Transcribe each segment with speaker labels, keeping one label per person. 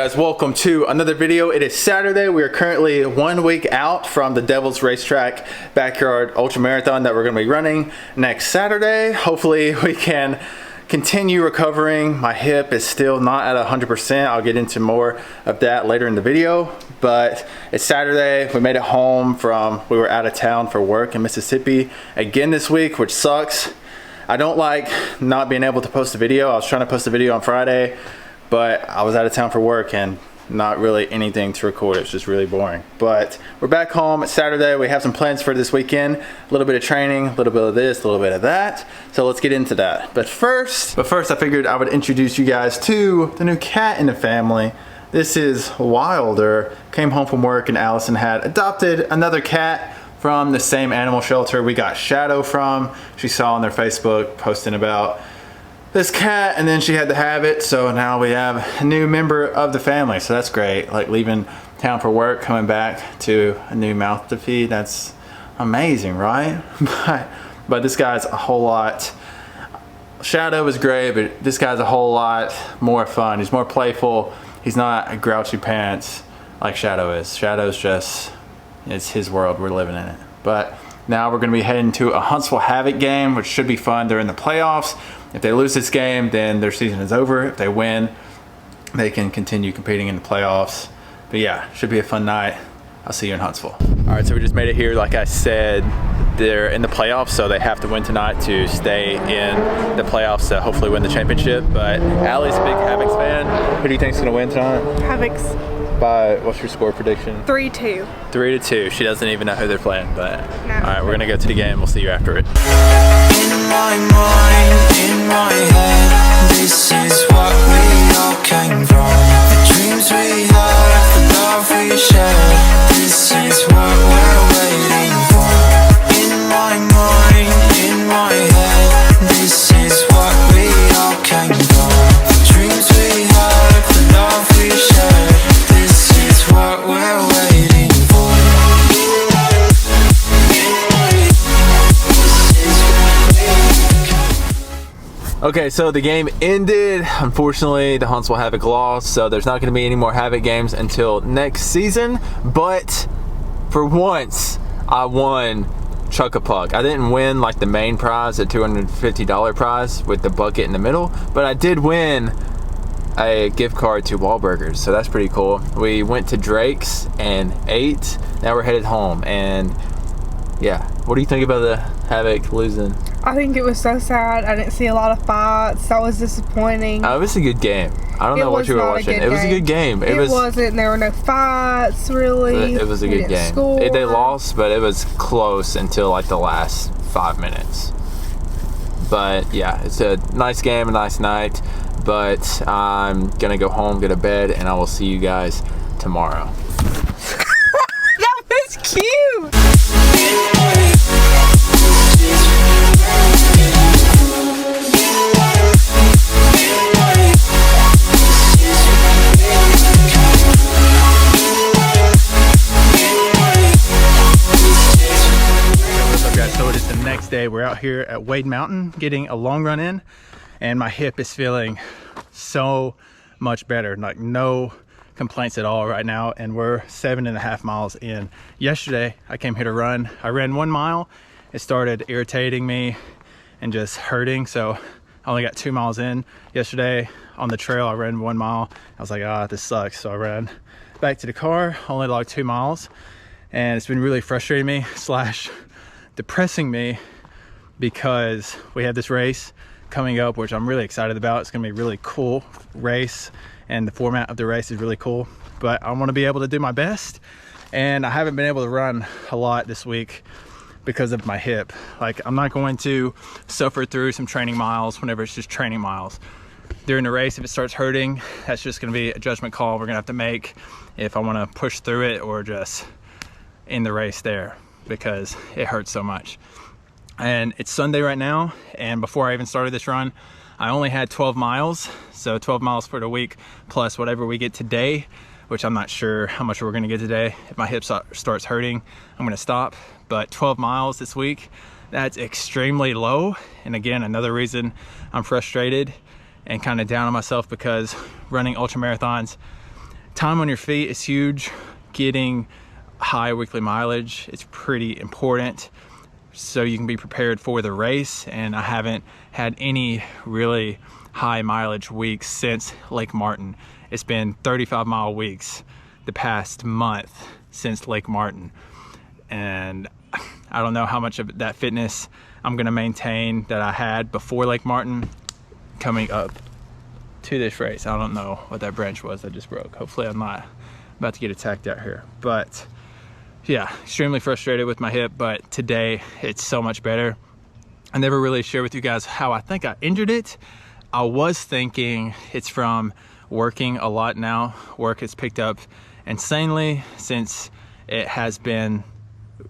Speaker 1: guys, welcome to another video. It is Saturday. We are currently 1 week out from the Devil's Racetrack Backyard Ultra Marathon that we're going to be running next Saturday. Hopefully we can continue recovering. My hip is still not at 100%. I'll get into more of that later in the video, but it's Saturday. We made it home we were out of town for work in Mississippi again this week, which sucks. I don't like not being able to post a video. I was trying to post a video on Friday, but I was out of town for work and not really anything to record. It's just really boring. But we're back home. It's Saturday. We have some plans for this weekend. A little bit of training, a little bit of this, a little bit of that. So let's get into that. But first I figured I would introduce you guys to the new cat in the family. This is Wilder. Came home from work and Allison had adopted another cat from the same animal shelter we got Shadow from. She saw on their Facebook posting about this cat, and then she had to have it, so now we have a new member of the family. So that's great. Like leaving town for work, coming back to a new mouth to feed. That's amazing, right? But this guy's a whole lot. Shadow was great, but this guy's a whole lot more fun. He's more playful. He's not a grouchy pants like Shadow is. Shadow's just, it's his world. We're living in it. But now we're going to be heading to a Huntsville Havoc game, which should be fun. They're in the playoffs. If they lose this game, then their season is over. If they win, they can continue competing in the playoffs. But yeah, should be a fun night. I'll see you in Huntsville. All right, so we just made it here. Like I said, they're in the playoffs, so they have to win tonight to stay in the playoffs to hopefully win the championship. But Allie's a big Havocs fan. Who do you think's gonna win tonight?
Speaker 2: Havocs.
Speaker 1: By, what's your score prediction?
Speaker 2: 3-2.
Speaker 1: 3-2. She doesn't even know who they're playing, but
Speaker 2: no.
Speaker 1: All right, we're gonna go to the game. We'll see you after it.
Speaker 3: In my mind, in my head, this is what we all came from. The dreams we had, the love we shared, this is what we're waiting for. In my mind, in my head, this is what we all came from. The dreams we had, the love we shared, this is what we're waiting for.
Speaker 1: Okay, so the game ended. Unfortunately, the Huntsville Havoc lost, so there's not going to be any more Havoc games until next season. But for once, I won Chuck-a-Puck. I didn't win like the main prize, the $250 prize with the bucket in the middle, but I did win a gift card to Wahlburgers, so that's pretty cool. We went to Drake's and ate. Now we're headed home, and yeah. What do you think about the Havoc losing?
Speaker 2: I think it was so sad. I didn't see a lot of fights. That was disappointing.
Speaker 1: It was a good game. I don't know what you were watching. It was a good game.
Speaker 2: It wasn't. There were no fights, really.
Speaker 1: It was a good game. They lost, but it was close until like the last 5 minutes. But yeah, it's a nice game, a nice night. But I'm going to go home, go to bed, and I will see you guys tomorrow.
Speaker 2: That was cute!
Speaker 1: So it is the next day. We're out here at Wade Mountain getting a long run in, and my hip is feeling so much better. Like no complaints at all right now, and we're 7.5 miles in. Yesterday I came here to run. I ran 1 mile. It started irritating me and just hurting, so I only got 2 miles in. Yesterday on the trail I ran 1 mile. I was like, this sucks. So I ran back to the car, only logged 2 miles, and it's been really frustrating me / depressing me because we have this race coming up, which I'm really excited about. It's gonna be a really cool race, and the format of the race is really cool, but I want to be able to do my best, and I haven't been able to run a lot this week because of my hip. Like, I'm not going to suffer through some training miles whenever it's just training miles. During the race, if it starts hurting, that's just gonna be a judgment call we're gonna have to make if I want to push through it or just end the race there, because it hurts so much. And it's Sunday right now, and before I even started this run, I only had 12 miles. So 12 miles for the week plus whatever we get today, which I'm not sure how much we're gonna get today. If my hip starts hurting, I'm gonna stop. But 12 miles this week, that's extremely low. And again, another reason I'm frustrated and kind of down on myself, because running ultra marathons time on your feet is huge. Getting high weekly mileage is pretty important so you can be prepared for the race. And I haven't had any really high mileage weeks since Lake Martin. It's been 35-mile weeks the past month since Lake Martin, and I don't know how much of that fitness I'm gonna maintain that I had before Lake Martin coming up to this race. I don't know what that branch was that just broke. Hopefully I'm not about to get attacked out here. But yeah, extremely frustrated with my hip, but today it's so much better. I never really shared with you guys how I think I injured it. I was thinking it's from working a lot now. Work has picked up insanely since it has been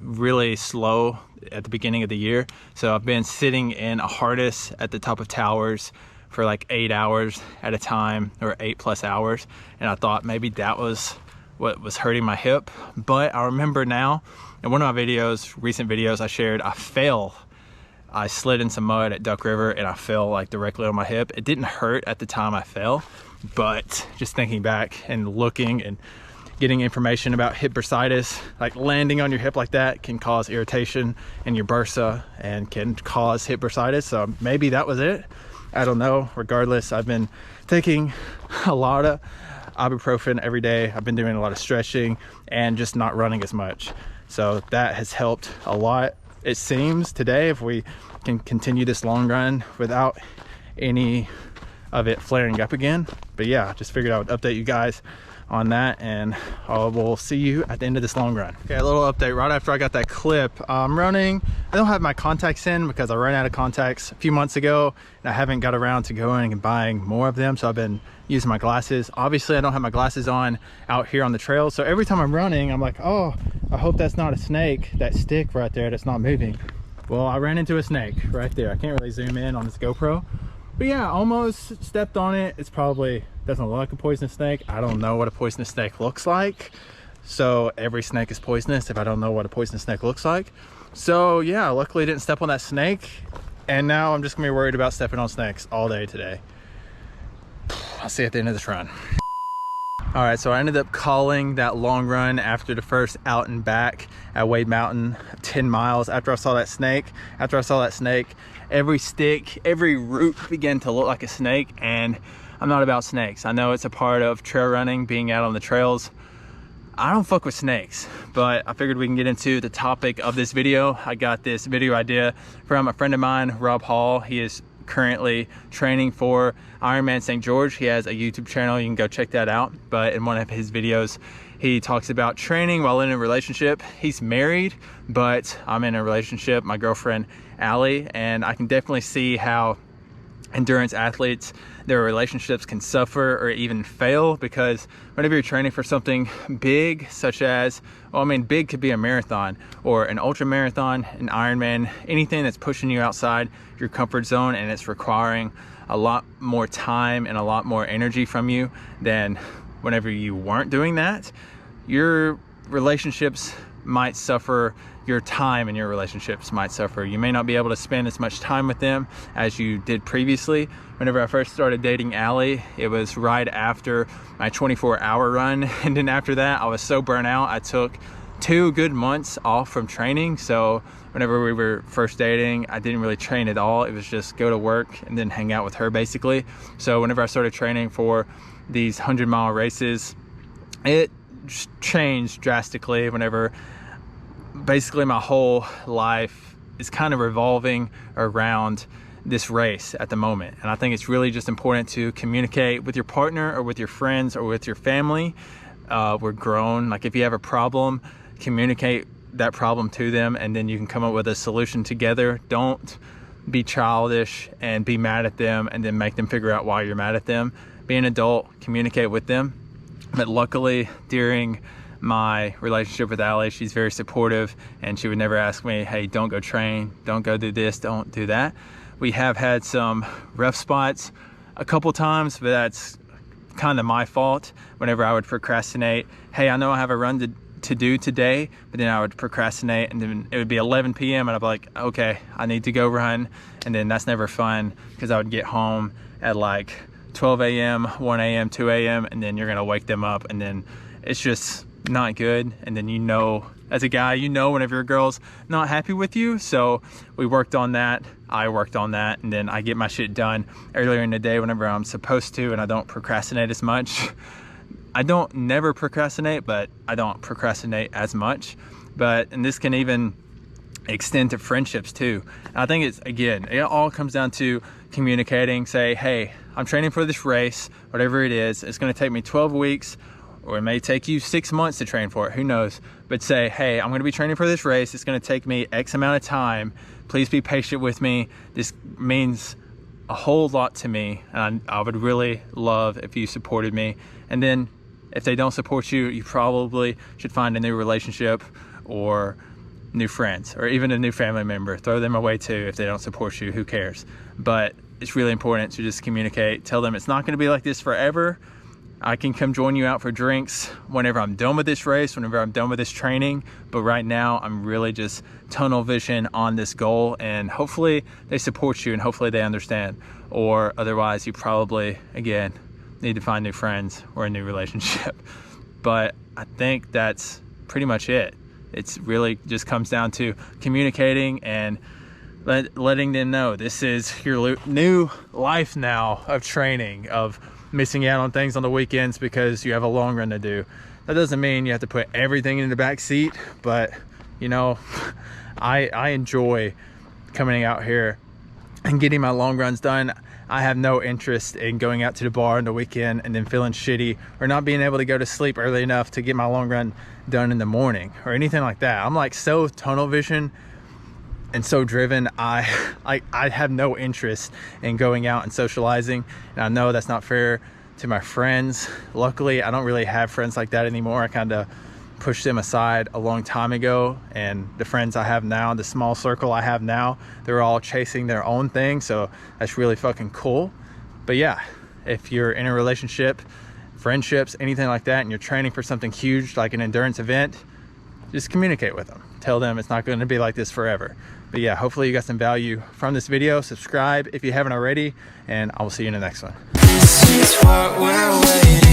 Speaker 1: really slow at the beginning of the year. So I've been sitting in a harness at the top of towers for like 8 hours at a time, or 8+ hours. And I thought maybe that was what was hurting my hip. But I remember now, in one of my videos, recent videos I shared, I slid in some mud at Duck River and I fell like directly on my hip. It didn't hurt at the time I fell, but just thinking back and looking and getting information about hip bursitis, like landing on your hip like that can cause irritation in your bursa and can cause hip bursitis. So maybe that was it. I don't know. Regardless, I've been taking a lot of ibuprofen every day. I've been doing a lot of stretching and just not running as much. So that has helped a lot. It seems today, if we can continue this long run without any of it flaring up again. But yeah, just figured I would update you guys on that, and I will see you at the end of this long run. Okay, a little update right after I got that clip. I'm running. I don't have my contacts in because I ran out of contacts a few months ago, and I haven't got around to going and buying more of them. So I've been using my glasses. Obviously, I don't have my glasses on out here on the trail. So every time I'm running, I'm like, oh, I hope that's not a snake, that stick right there that's not moving. Well, I ran into a snake right there. I can't really zoom in on this GoPro. But yeah, almost stepped on it. It's probably doesn't look like a poisonous snake. I don't know what a poisonous snake looks like. So every snake is poisonous if I don't know what a poisonous snake looks like. So yeah, luckily I didn't step on that snake. And now I'm just gonna be worried about stepping on snakes all day today. I'll see you at the end of this run. All right, so I ended up calling that long run after the first out and back at Wade Mountain, 10 miles. After I saw that snake, every stick, every root began to look like a snake, and I'm not about snakes. I know it's a part of trail running, being out on the trails. I don't fuck with snakes, but I figured we can get into the topic of this video. I got this video idea from a friend of mine, Rob Hall. He is currently training for Ironman St. George. He has a YouTube channel, you can go check that out. But in one of his videos, he talks about training while in a relationship. He's married, but I'm in a relationship, my girlfriend, Allie, and I can definitely see how endurance athletes, their relationships can suffer or even fail, because whenever you're training for something big, such as, well, I mean, big could be a marathon or an ultra marathon, an Ironman, anything that's pushing you outside your comfort zone, and it's requiring a lot more time and a lot more energy from you than whenever you weren't doing that, your relationships might suffer, your time in your relationships might suffer. You may not be able to spend as much time with them as you did previously. Whenever I first started dating Allie, it was right after my 24-hour run, and then after that I was so burnt out I took 2 good months off from training. So whenever we were first dating, I didn't really train at all. It was just go to work and then hang out with her, basically. So whenever I started training for these 100-mile races, it changed drastically. Whenever basically my whole life is kind of revolving around this race at the moment. And I think it's really just important to communicate with your partner or with your friends or with your family. We're grown. Like, if you have a problem, communicate that problem to them, and then you can come up with a solution together. Don't be childish and be mad at them and then make them figure out why you're mad at them. Be an adult, communicate with them. But luckily, during my relationship with Allie, she's very supportive, and she would never ask me, hey, don't go train, don't go do this, don't do that. We have had some rough spots a couple times, but that's kind of my fault. Whenever I would procrastinate, hey, I know I have a run to do today, but then I would procrastinate, and then it would be 11 p.m. and I'd be like, okay, I need to go run. And then that's never fun, because I would get home at like 12 a.m., 1 a.m., 2 a.m., and then you're gonna wake them up, and then it's just not good. And then, you know, as a guy, you know whenever your girl's not happy with you. So we worked on that. I worked on that, and then I get my shit done earlier in the day whenever I'm supposed to, and I don't procrastinate as much. I don't never procrastinate, but I don't procrastinate as much. And this can even extend to friendships too. And I think it's, again, it all comes down to communicating. Say, hey, I'm training for this race, whatever it is. It's going to take me 12 weeks, or it may take you 6 months to train for it, who knows. But say, hey, I'm going to be training for this race. It's going to take me X amount of time. Please be patient with me. This means a whole lot to me, and I would really love if you supported me. And then if they don't support you, you probably should find a new relationship or new friends, or even a new family member. Throw them away too if they don't support you. Who cares? But it's really important to just communicate. Tell them it's not going to be like this forever. I can come join you out for drinks whenever I'm done with this race, whenever I'm done with this training. But right now, I'm really just tunnel vision on this goal, and hopefully they support you, and hopefully they understand. Or otherwise, you probably, again, need to find new friends or a new relationship. But I think that's pretty much it. It's really just comes down to communicating and letting them know this is your new life now of training, of missing out on things on the weekends because you have a long run to do. That doesn't mean you have to put everything in the back seat, but you know, I enjoy coming out here and getting my long runs done. I have no interest in going out to the bar on the weekend and then feeling shitty, or not being able to go to sleep early enough to get my long run done in the morning or anything like that. I'm like so tunnel vision and so driven. I have no interest in going out and socializing, and I know that's not fair to my friends. Luckily, I don't really have friends like that anymore. I kind of pushed them aside a long time ago, and the friends I have now, the small circle I have now, they're all chasing their own thing, so that's really fucking cool. But yeah, if you're in a relationship, friendships, anything like that, and you're training for something huge like an endurance event, just communicate with them. Tell them it's not going to be like this forever. But yeah, hopefully you got some value from this video. Subscribe if you haven't already, and I will see you in the next one.
Speaker 3: This is what we're waiting